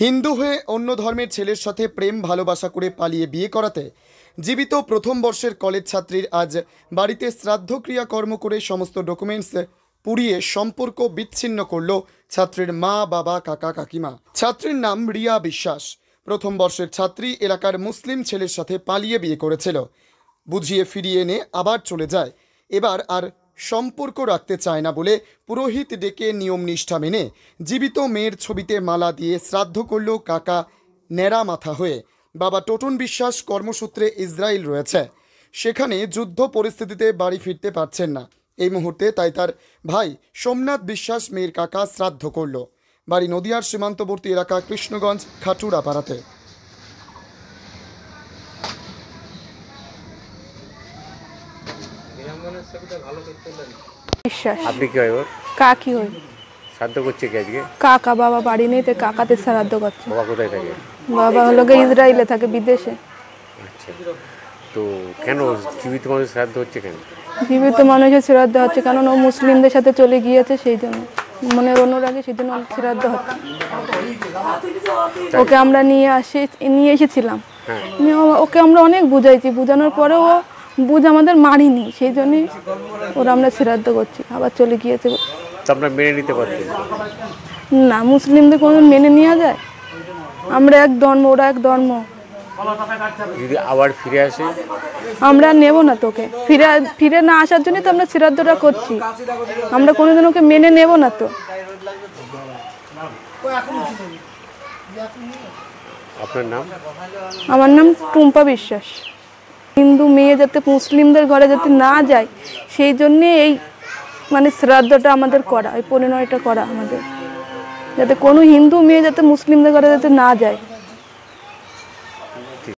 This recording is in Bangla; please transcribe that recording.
হিন্দু হয়ে অন্য ধর্মের ছেলের সাথে প্রেম ভালোবাসা করে পালিয়ে বিয়ে করাতে জীবিত প্রথম বর্ষের কলেজ ছাত্রীর আজ বাড়িতে শ্রাদ্ধ ক্রিয়াকর্ম করে সমস্ত ডকুমেন্টস পুড়িয়ে সম্পর্ক বিচ্ছিন্ন করল ছাত্রীর মা, বাবা, কাকা, কাকিমা। ছাত্রীর নাম রিয়া বিশ্বাস। প্রথম বর্ষের ছাত্রী এলাকার মুসলিম ছেলের সাথে পালিয়ে বিয়ে করেছিল। বুঝিয়ে ফিরিয়ে এনে আবার চলে যায়। এবার আর সম্পর্ক রাখতে চায় না বলে পুরোহিত ডেকে নিয়ম নিষ্ঠা মেনে জীবিত মেয়ের ছবিতে মালা দিয়ে শ্রাদ্ধ করল কাকা ন্যাড়া মাথা হয়ে। বাবা টোটন বিশ্বাস কর্মসূত্রে ইসরায়েল রয়েছে, সেখানে যুদ্ধ পরিস্থিতিতে বাড়ি ফিরতে পারছেন না এই মুহূর্তে, তাই তার ভাই সোমনাথ বিশ্বাস মেয়ের কাকা শ্রাদ্ধ করল। বাড়ি নদিয়ার সীমান্তবর্তী এলাকা কৃষ্ণগঞ্জ খাটুরা পাড়াতে। আপনি কি হয় ওর কাকি হই? শ্রাদ্ধ করছে কি আজকে? কাকা, বাবা বাড়ি নেই তো কাকাতে শ্রাদ্ধ করছে। বাবা কোথায় থাকে? বাবা হলো গিয়ে ইসরায়েলে থাকে, বিদেশে। আচ্ছা, তো কেন জীবিত মানুষ শ্রাদ্ধ হচ্ছে কেন? জীবিত মানুষের শ্রাদ্ধ হচ্ছে কারণ ও মুসলিমদের সাথে চলে গিয়েছে, সেই জন্য মনের অনুরাগে সেই জন্য শ্রাদ্ধ হচ্ছে। ওকে আমরা নিয়ে এসেছিলাম, ওকে আমরা অনেক বুঝাইছি, বুঝানোর পরেও ও বুঝ আমাদের মারিনি, সেই জন্যই ওরা আমরা শ্রাদ্ধ করছি। আবার চলে গিয়েছে। আপনারা মেনে নিতে পারতেন না, মুসলিমদের কোনো মেনে নেওয়া যায়? আমরা এক ধর্ম, ওরা এক ধর্ম। যদি আবার ফিরে আসে আমরা নেব না তোকে। ফিরে না আসার জন্যই তো আমরা শ্রাদ্ধটা করছি। আমরা কোনোদিন ওকে মেনে নেব না তো। আপনার নাম? আমার নাম টুম্পা বিশ্বাস। হিন্দু মেয়ে যাতে মুসলিমদের ঘরে যাতে না যায়, সেই জন্যে এই শ্রাদ্ধটা আমাদের করা, এই পরিণয়টা করা আমাদের, যাতে কোনো হিন্দু মেয়ে যাতে মুসলিমদের ঘরে যাতে না যায়।